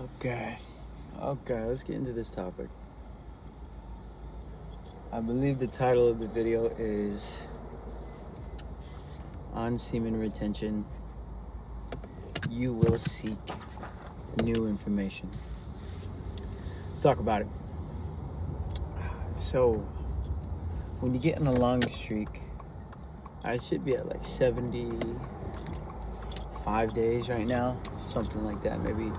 Okay, let's get into this topic. I believe the title of the video is On Semen Retention, You Will Seek New Information. Let's talk about it. So, when you get in a long streak, I should be at like 75 days right now, something like that. Maybe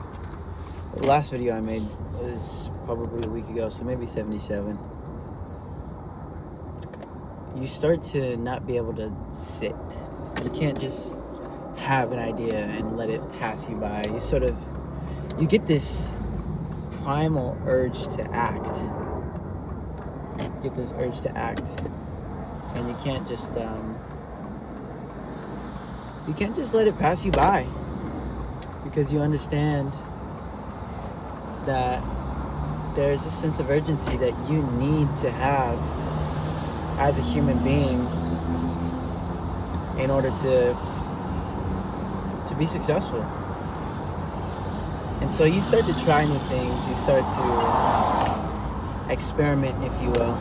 the last video I made was probably a week ago, so maybe 77. You start to not be able to sit. You can't just have an idea and let it pass you by. You get this primal urge to act. And you can't just let it pass you by, because you understand that there's a sense of urgency that you need to have as a human being in order to be successful. And so you start to try new things, you start to experiment, if you will.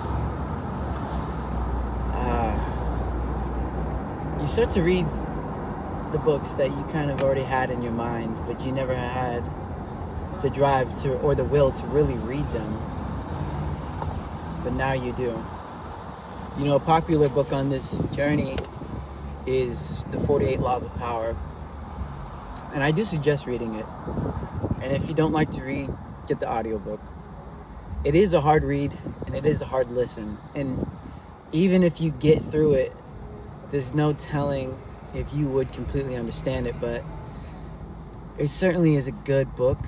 You start to read the books that you kind of already had in your mind, but you never had the drive to or the will to really read them. But now you do. You know, a popular book on this journey is The 48 Laws of Power. And I do suggest reading it. And if you don't like to read, get the audiobook. It is a hard read and it is a hard listen. And even if you get through it, there's no telling if you would completely understand it, but it certainly is a good book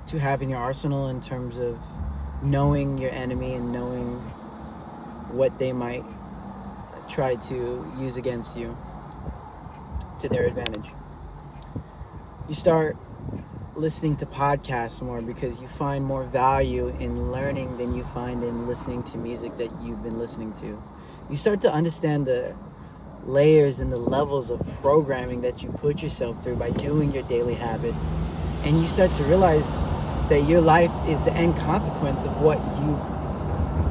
to have in your arsenal in terms of knowing your enemy and knowing what they might try to use against you to their advantage. You start listening to podcasts more because you find more value in learning than you find in listening to music that you've been listening to. You start to understand the layers and the levels of programming that you put yourself through by doing your daily habits. And you start to realize that your life is the end consequence of what you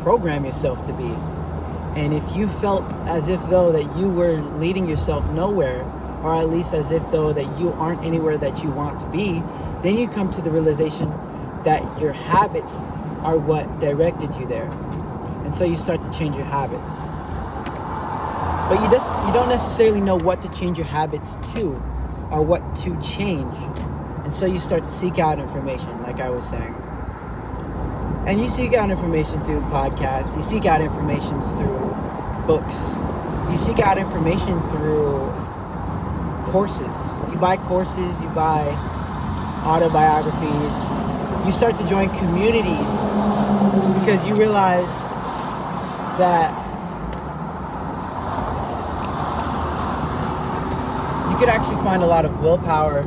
program yourself to be. And if you felt as if though that you were leading yourself nowhere, or at least as if though that you aren't anywhere that you want to be, then you come to the realization that your habits are what directed you there. And so you start to change your habits. But you don't necessarily know what to change your habits to or what to change. And so you start to seek out information, like I was saying. And you seek out information through podcasts. You seek out information through books. You seek out information through courses. You buy courses, you buy autobiographies. You start to join communities because you realize that you could actually find a lot of willpower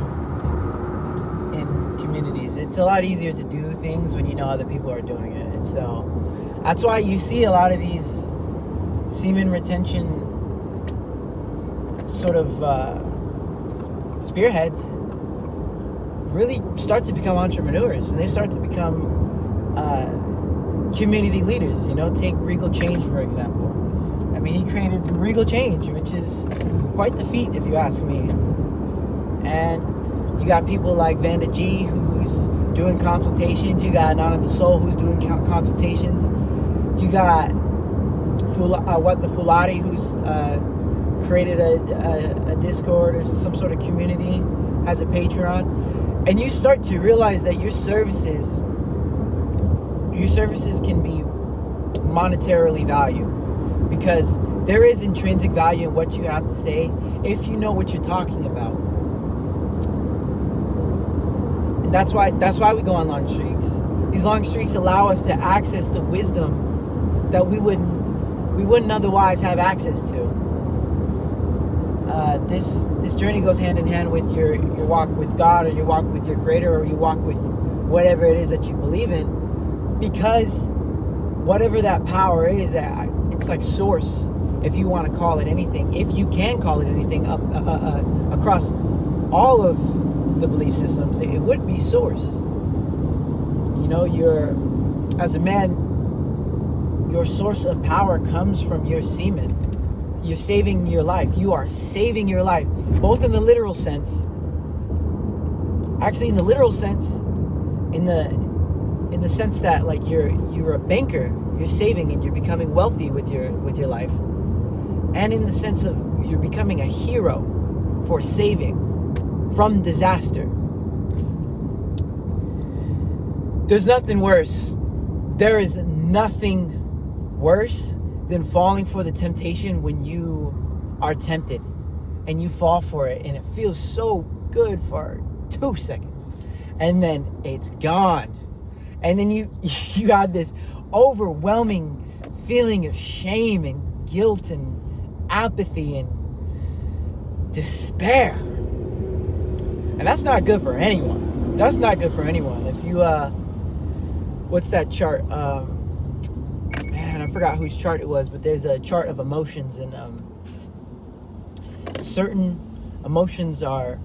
in communities. It's a lot easier to do things when you know other people are doing it. And so that's why you see a lot of these semen retention sort of spearheads really start to become entrepreneurs, and they start to become community leaders. You know, take Regal Change, for example. I mean, he created Regal Change, which is quite the feat, if you ask me. And you got people like Vanda G, who's doing consultations. You got Nana the Soul, who's doing consultations. You got the Fulati, who's created a Discord or some sort of community, has a Patreon. And you start to realize that your services can be monetarily valued, because there is intrinsic value in what you have to say if you know what you're talking about. And that's why we go on long streaks. These long streaks allow us to access the wisdom that we wouldn't otherwise have access to. This journey goes hand in hand with your walk with God, or your walk with your Creator, or your walk with whatever it is that you believe in, because whatever that power is, that it's like source, if you want to call it anything, if you can call it anything, across all of the belief systems, it would be source. As a man, your source of power comes from your semen. You're saving your life. You are saving your life, both in the literal sense. Actually, in the literal sense, in the sense that like you're a banker, you're saving and you're becoming wealthy with your life, and in the sense of you're becoming a hero for saving from disaster. There's nothing worse. There is nothing worse than falling for the temptation when you are tempted and you fall for it and it feels so good for 2 seconds and then it's gone. And then you have this overwhelming feeling of shame and guilt and apathy and despair. And that's not good for anyone. That's not good for anyone. If you, what's that chart? Man, I forgot whose chart it was, but there's a chart of emotions, and certain emotions are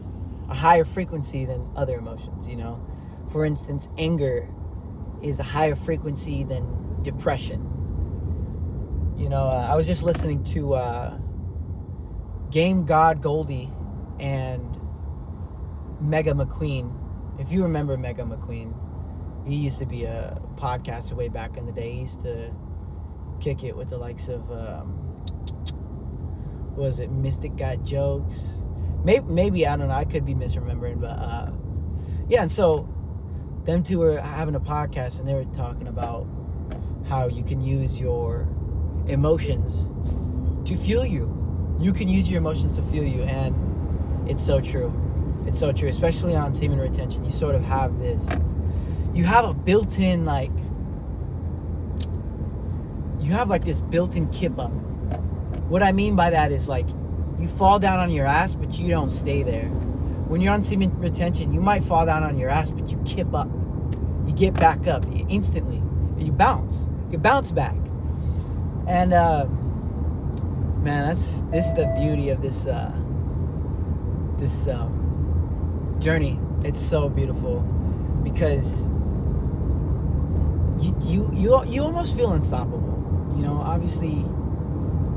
a higher frequency than other emotions, For instance, anger is a higher frequency than depression. I was just listening to Game God Goldie and Mega McQueen. If you remember Mega McQueen, he used to be a podcaster way back in the day. He used to kick it with the likes of, was it Mystic Got Jokes? Maybe, I don't know, I could be misremembering, but yeah, and so them two were having a podcast and they were talking about how you can use your emotions to fuel you. You can use your emotions to fuel you, and it's so true. It's so true, especially on semen retention. You sort of have this, you have a built-in, you have this built-in kip up. What I mean by that is you fall down on your ass, but you don't stay there. When you're on semen retention, you might fall down on your ass, but you kip up. You get back up instantly. You bounce. You bounce back. And man, this is the beauty of this journey. It's so beautiful because you almost feel unstoppable.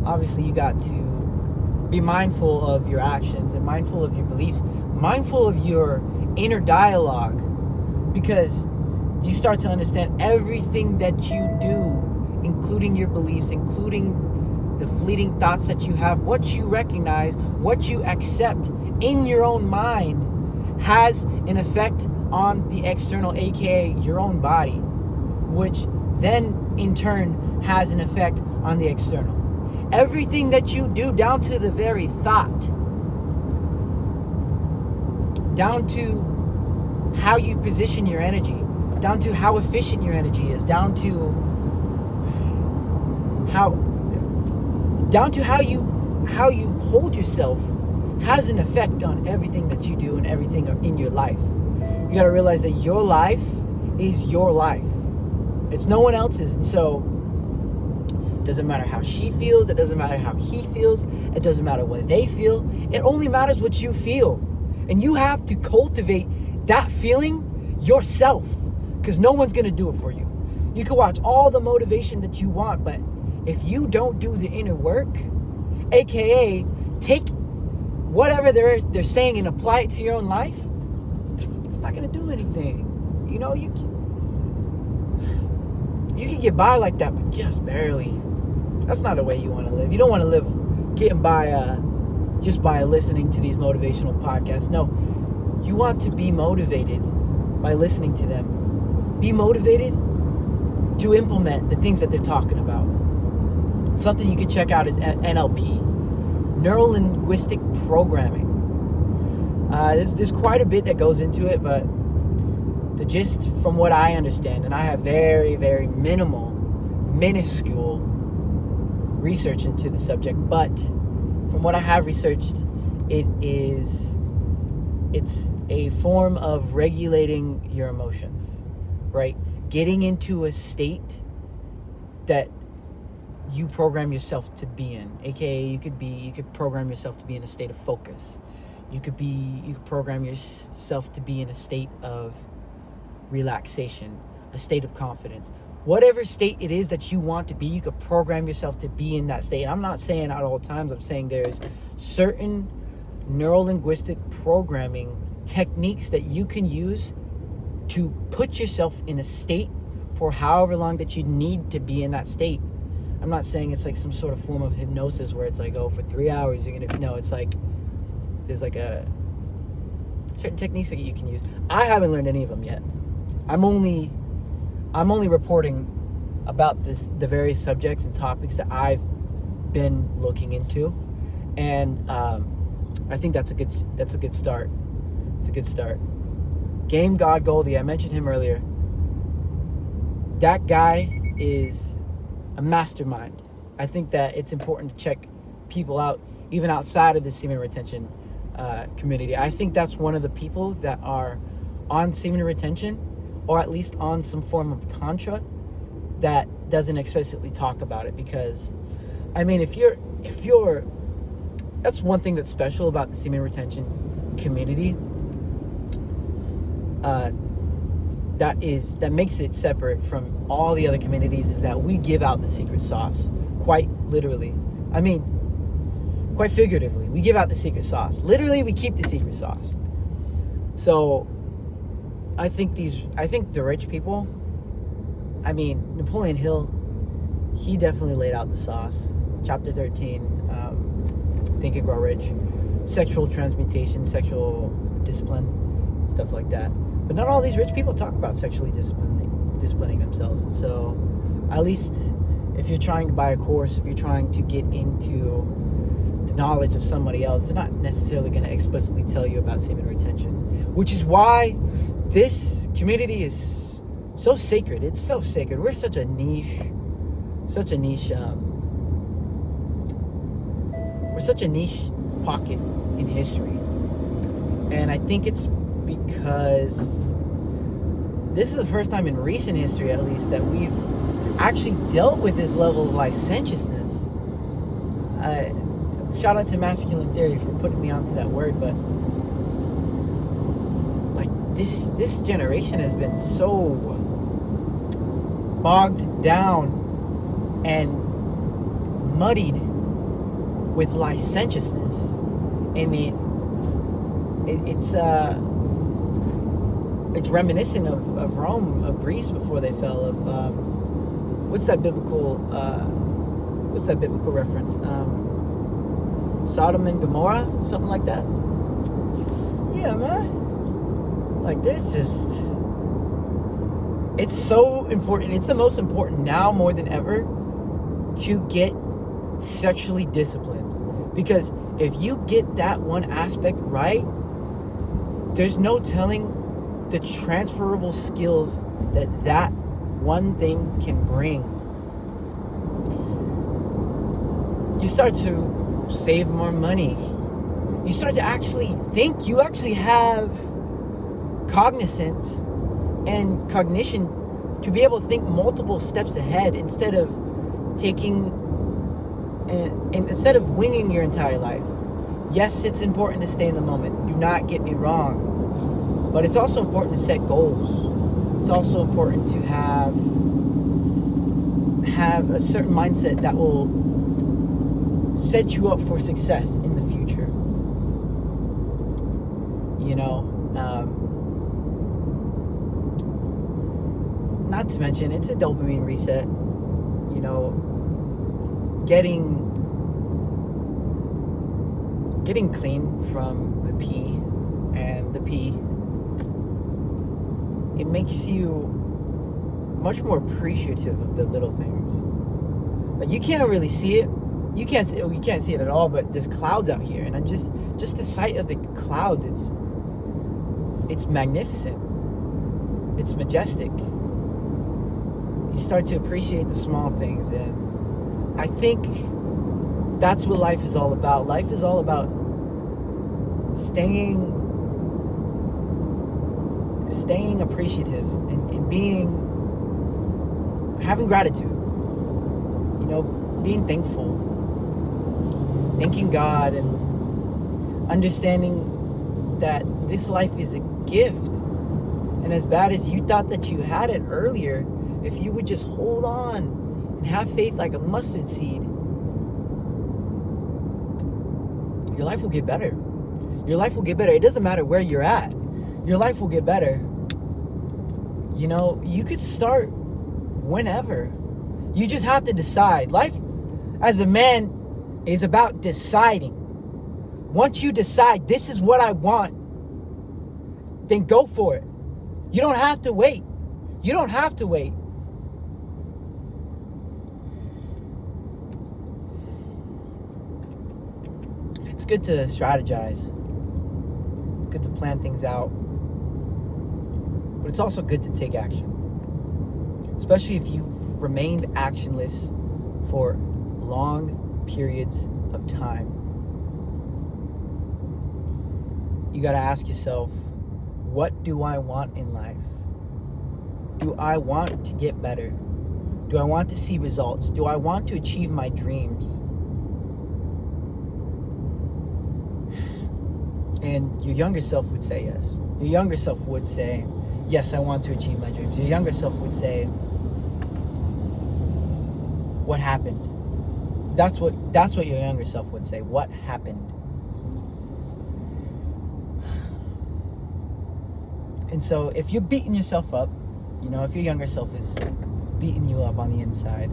Obviously you got to be mindful of your actions and mindful of your beliefs, mindful of your inner dialogue, because you start to understand everything that you do, including your beliefs, including the fleeting thoughts that you have, what you recognize, what you accept in your own mind has an effect on the external, aka your own body, which then in turn has an effect on the external. Everything that you do, down to the very thought, down to how you position your energy, down to how efficient your energy is, down to how you hold yourself, has an effect on everything that you do and everything in your life. You got to realize that your life is your life. It's no one else's. And so it doesn't matter how she feels. It doesn't matter how he feels. It doesn't matter what they feel. It only matters what you feel. And you have to cultivate that feeling yourself, because no one's going to do it for you. You can watch all the motivation that you want, but if you don't do the inner work, aka take whatever they're saying and apply it to your own life, it's not going to do anything. You can get by like that, but just barely. That's not the way you want to live. You don't want to live getting by just by listening to these motivational podcasts. No, you want to be motivated by listening to them. Be motivated to implement the things that they're talking about. Something you can check out is NLP, Neuro-Linguistic Programming. There's quite a bit that goes into it, but the gist, from what I understand, and I have very, very minuscule research into the subject, but from what I have researched, it's a form of regulating your emotions, right? Getting into a state that you program yourself to be in, aka you could program yourself to be in a state of focus. You could program yourself to be in a state of relaxation, a state of confidence. Whatever state it is that you want to be, you could program yourself to be in that state. And I'm not saying at all times, I'm saying there's certain neuro-linguistic programming techniques that you can use to put yourself in a state for however long that you need to be in that state. I'm not saying it's like some sort of form of hypnosis where it's like, oh, for 3 hours you're gonna, no, it's like there's like a certain techniques that you can use. I haven't learned any of them yet. I'm only reporting about the various subjects and topics that I've been looking into, and I think that's a good start. It's a good start. Game God Goldie, I mentioned him earlier. That guy is a mastermind. I think that it's important to check people out, even outside of the semen retention community. I think that's one of the people that are on semen retention, or at least on some form of tantra, that doesn't explicitly talk about it. Because, I mean, if you're, that's one thing that's special about the semen retention community. That makes it separate from all the other communities, is that we give out the secret sauce, quite literally. I mean, quite figuratively, we give out the secret sauce. Literally, we keep the secret sauce. So I think the rich people, I mean, Napoleon Hill, he definitely laid out the sauce. Chapter 13, Think and Grow Rich, sexual transmutation, sexual discipline, stuff like that. But not all these rich people talk about sexually disciplining themselves. And so, at least if you're trying to buy a course, if you're trying to get into the knowledge of somebody else, they're not necessarily going to explicitly tell you about semen retention, which is why this community is so sacred. It's so sacred. We're such a niche, we're such a niche pocket in history. And I think it's because this is the first time in recent history, at least, that we've actually dealt with this level of licentiousness. Shout out to Masculine Theory for putting me onto that word, but like this generation has been so bogged down and muddied with licentiousness. I mean, it's reminiscent of Rome, of Greece before they fell. Of what's that biblical reference? Sodom and Gomorrah, something like that. Yeah, man. Like, there's just, it's so important. It's the most important now more than ever to get sexually disciplined, because if you get that one aspect right, there's no telling the transferable skills that one thing can bring. You start to save more money. You start to actually think. You actually have cognizance and cognition to be able to think multiple steps ahead, instead of instead of winging your entire life. Yes, it's important to stay in the moment. Do not get me wrong. But it's also important to set goals. It's also important to have a certain mindset that will set you up for success in the future. You know, not to mention, it's a dopamine reset. You know, getting clean from the P and the P, it makes you much more appreciative of the little things. Like, you can't really see it. You can't see it at all, but there's clouds out here, and I'm just the sight of the clouds, it's magnificent. It's majestic. You start to appreciate the small things, and I think that's what life is all about. Life is all about staying appreciative and having gratitude. You know, being thankful, thanking God, and understanding that this life is a gift, And as bad as you thought that you had it earlier, if you would just hold on and have faith like a mustard seed, your life will get better. Your life will get better. It doesn't matter where you're at. Your life will get better. You know, you could start whenever. You just have to decide. Life as a man is about deciding. Once you decide, this is what I want, then go for it. You don't have to wait. You don't have to wait. It's good to strategize. It's good to plan things out. But it's also good to take action. Especially if you've remained actionless for long periods of time. You got to ask yourself, what do I want in life? Do I want to get better? Do I want to see results? Do I want to achieve my dreams? And your younger self would say yes. Your younger self would say, yes, I want to achieve my dreams. Your younger self would say, what happened? That's what your younger self would say. What happened? And so if you're beating yourself up, you know, if your younger self is beating you up on the inside,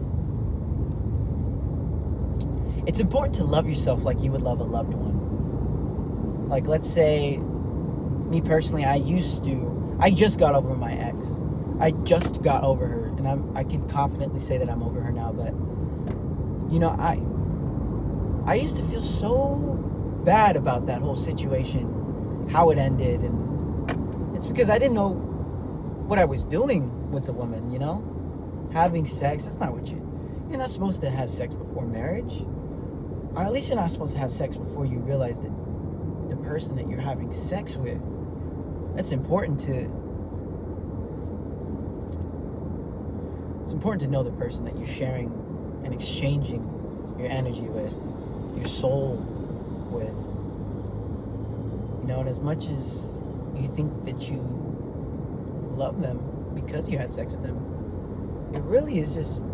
it's important to love yourself like you would love a loved one. Like, let's say, me personally, I just got over my ex. I just got over her, and I can confidently say that I'm over her now, but, you know, I used to feel so bad about that whole situation, how it ended, and it's because I didn't know what I was doing with a woman, you know? Having sex, that's not what you're not supposed to have sex before marriage. Or at least you're not supposed to have sex before you realize that the person that you're having sex with, it's important to know the person that you're sharing and exchanging your energy with, your soul with. You know, and as much as you think that you love them because you had sex with them, it really is just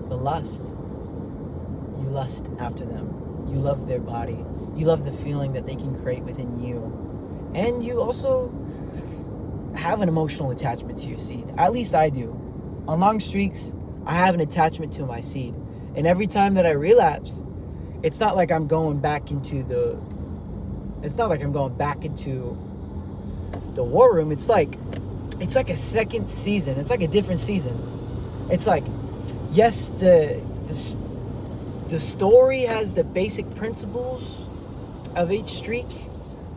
the lust. You lust after them. You love their body. You love the feeling that they can create within you. And you also have an emotional attachment to your seed. At least I do. On long streaks, I have an attachment to my seed. And every time that I relapse, it's not like I'm going back into the war room. It's like a second season. It's like a different season. It's like, yes, the story has the basic principles of each streak,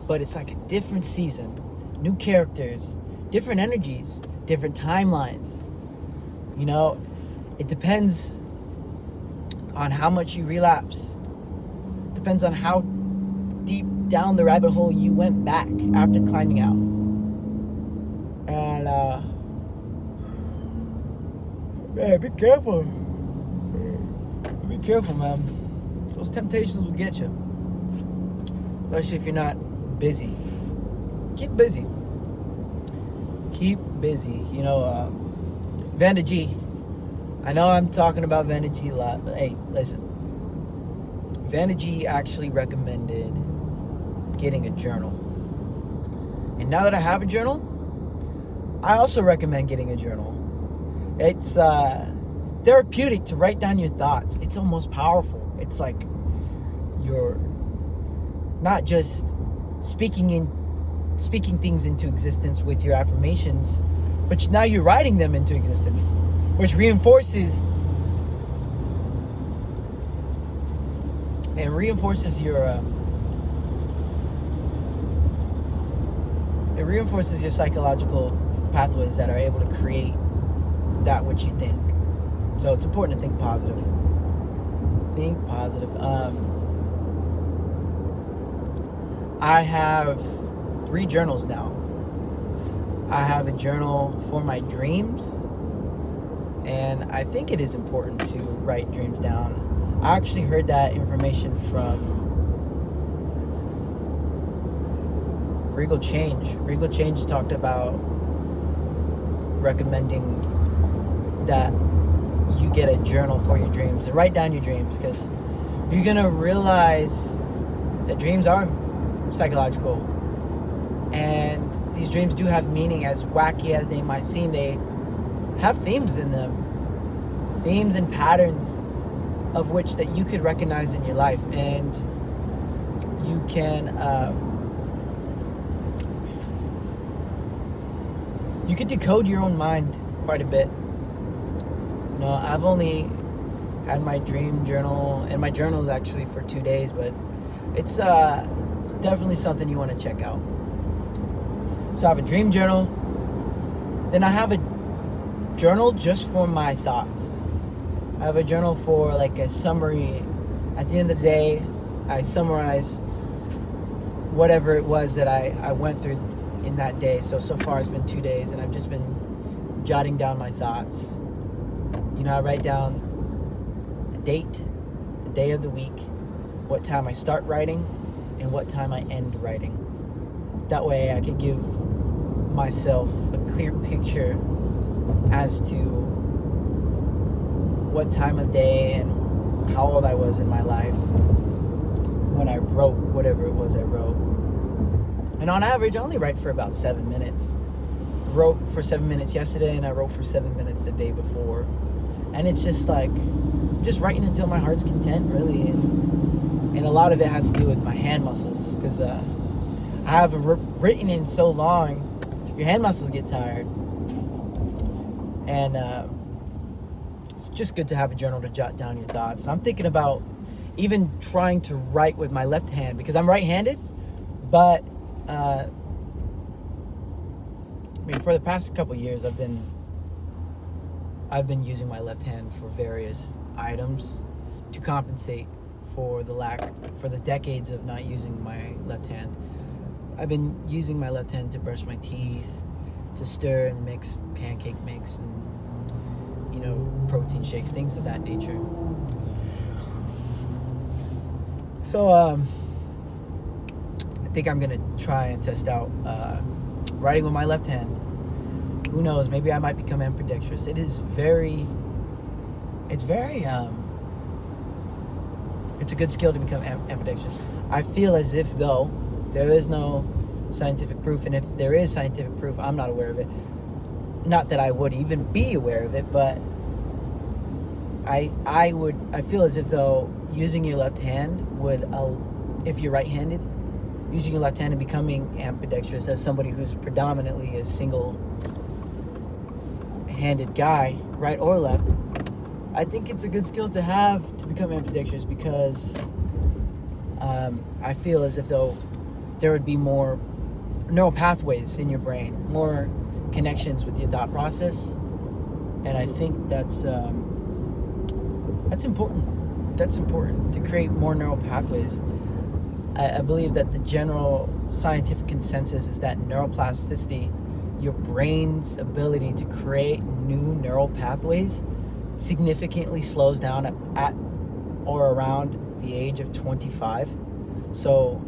but it's like a different season. New characters, different energies, different timelines. You know, it depends on how much you relapse. Depends on how deep down the rabbit hole you went back after climbing out. And man, be careful. Be careful, man. Those temptations will get you. Especially if you're not busy. Keep busy. Keep busy. You know, Vanda G. I know I'm talking about Vanda G a lot, but hey, listen. Vanda G actually recommended getting a journal. And now that I have a journal, I also recommend getting a journal. It's therapeutic to write down your thoughts. It's almost powerful. It's like you're not just speaking things into existence with your affirmations, but now you're writing them into existence, which reinforces your psychological pathways that are able to create that which you think. So it's important to think positive. Think positive. I have 3 journals now. I have a journal for my dreams, and I think it is important to write dreams down. I actually heard that information from Regal Change. Regal Change talked about recommending that you get a journal for your dreams and write down your dreams, because you're gonna realize that dreams are psychological, and these dreams do have meaning. As wacky as they might seem, they have themes in them, themes and patterns of which that you could recognize in your life, and you can you could decode your own mind quite a bit. You know, I've only had my dream journal, and my journal is actually for 2 days, but it's definitely something you want to check out. So I have a dream journal, then I have a journal just for my thoughts. I have a journal for like a summary. At the end of the day, I summarize whatever it was that I went through in that day. So far it's been 2 days, and I've just been jotting down my thoughts. You know, I write down the date, the day of the week, what time I start writing, and what time I end writing. That way I could give myself a clear picture as to what time of day and how old I was in my life when I wrote whatever it was I wrote. And on average, I only write for about 7 minutes. I wrote for 7 minutes yesterday, and I wrote for 7 minutes the day before. And it's just like, just writing until my heart's content, really. And a lot of it has to do with my hand muscles, because I haven't written in so long. Your hand muscles get tired. And it's just good to have a journal to jot down your thoughts. And I'm thinking about even trying to write with my left hand, because I'm right-handed, but I mean, for the past couple years, I've been using my left hand for various items to compensate for the decades of not using my left hand. I've been using my left hand to brush my teeth, to stir and mix pancake mix, and you know, protein shakes, things of that nature. So I think I'm gonna try and test out writing with my left hand. Who knows? Maybe I might become ambidextrous. It's a good skill to become ambidextrous. I feel as if though there is no scientific proof, and if there is scientific proof, I'm not aware of it. Not that I would even be aware of it, but I feel as if though using your left hand would, if you're right-handed, using your left hand and becoming ambidextrous as somebody who's predominantly a single-handed guy, right or left, I think it's a good skill to have to become ambidextrous, because I feel as if though there would be more neural pathways in your brain, more connections with your thought process, and I think that's important. That's important to create more neural pathways. I believe that the general scientific consensus is that neuroplasticity, your brain's ability to create new neural pathways, significantly slows down at or around the age of 25. So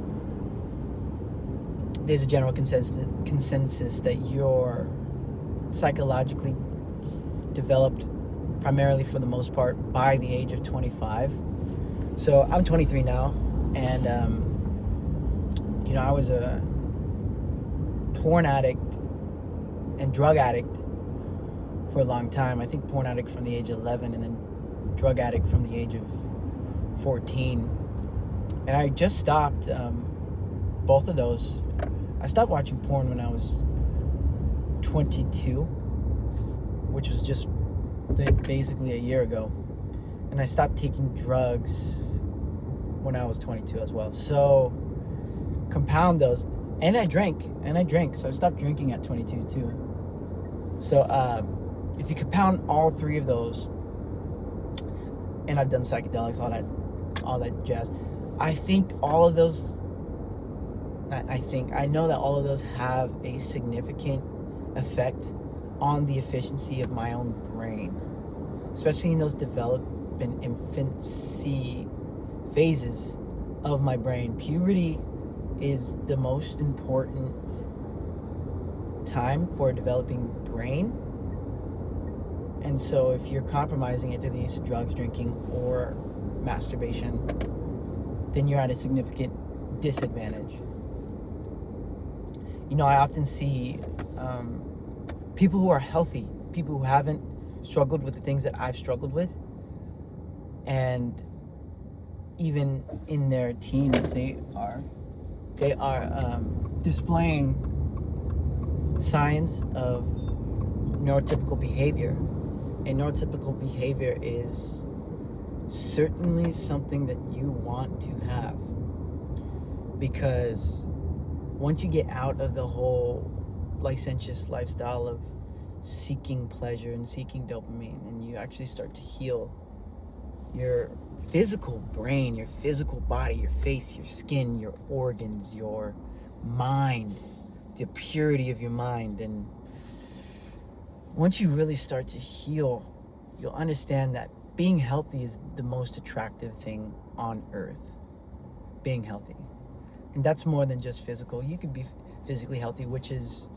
there's a general consensus that you're psychologically developed primarily, for the most part, by the age of 25. So I'm 23 now, and you know, I was a porn addict and drug addict for a long time. I think porn addict from the age of 11, and then drug addict from the age of 14. And I just stopped both of those. I stopped watching porn when I was 22, which was just basically a year ago. And I stopped taking drugs when I was 22 as well. So compound those. And I drank. So I stopped drinking at 22 too. So if you compound all three of those, and I've done psychedelics, all that jazz, I know that all of those have a significant effect on the efficiency of my own brain, especially in those development infancy phases of my brain. Puberty is the most important time for a developing brain, And so if you're compromising it through the use of drugs, drinking, or masturbation, then you're at a significant disadvantage. You know, I often see people who are healthy, people who haven't struggled with the things that I've struggled with, and even in their teens, they are displaying signs of neurotypical behavior. And neurotypical behavior is certainly something that you want to have, because once you get out of the whole licentious lifestyle of seeking pleasure and seeking dopamine, and you actually start to heal your physical brain, your physical body, your face, your skin, your organs, your mind, the purity of your mind. And once you really start to heal, you'll understand that being healthy is the most attractive thing on earth. Being healthy. And that's more than just physical. You could be physically healthy, which is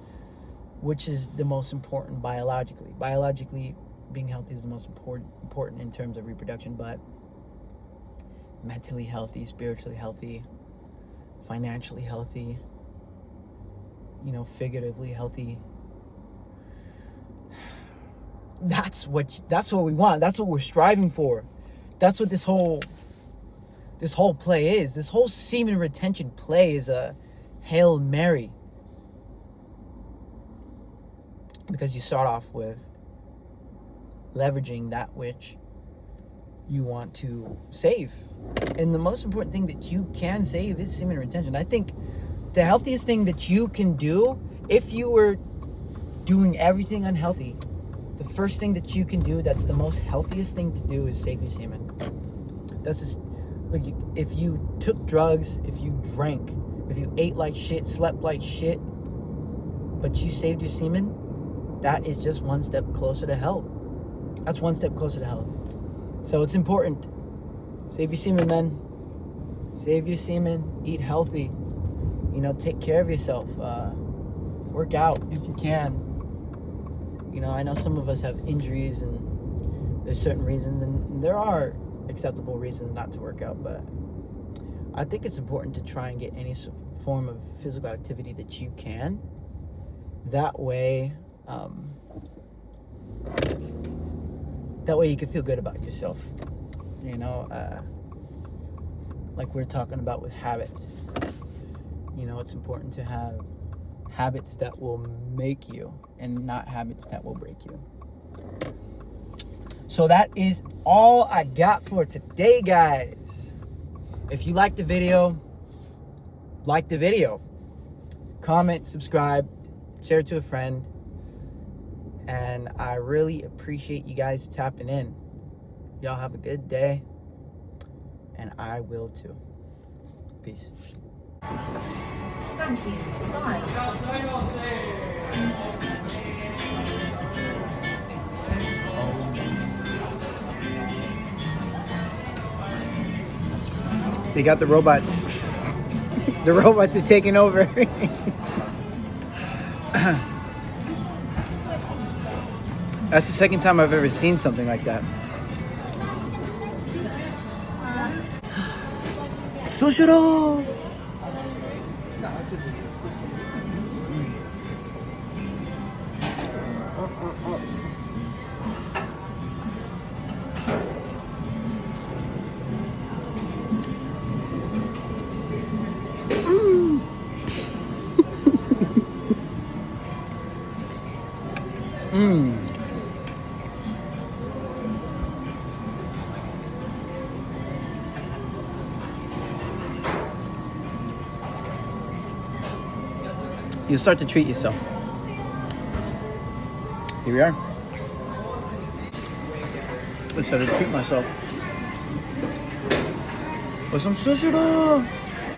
the most important biologically. Biologically, being healthy is the most important in terms of reproduction, but mentally healthy, spiritually healthy, financially healthy, you know, figuratively healthy. That's what we want. That's what we're striving for. That's what this whole play is. This whole semen retention play is a Hail Mary. Because you start off with leveraging that which you want to save. And the most important thing that you can save is semen retention. I think the healthiest thing that you can do, if you were doing everything unhealthy, the first thing that you can do that's the most healthiest thing to do is save your semen. That's just, like, if you took drugs, if you drank, if you ate like shit, slept like shit, but you saved your semen, that is just one step closer to health. That's one step closer to health. So it's important. Save your semen, men. Save your semen. Eat healthy. You know, take care of yourself. Work out if you can. You know, I know some of us have injuries and there's certain reasons, and there are acceptable reasons not to work out, but I think it's important to try and get any form of physical activity that you can. That way you can feel good about yourself. You know, like we're talking about with habits. You know, it's important to have habits that will make you and not habits that will break you. So that is all I got for today, guys. If you liked the video, like the video. Comment, subscribe, share it to a friend. And I really appreciate you guys tapping in. Y'all have a good day. And I will too. Peace. Thank you. Bye. They got the robots. The robots are taking over. That's the second time I've ever seen something like that. Sushiro! You start to treat yourself. Here we are. I started to treat myself with some sushi.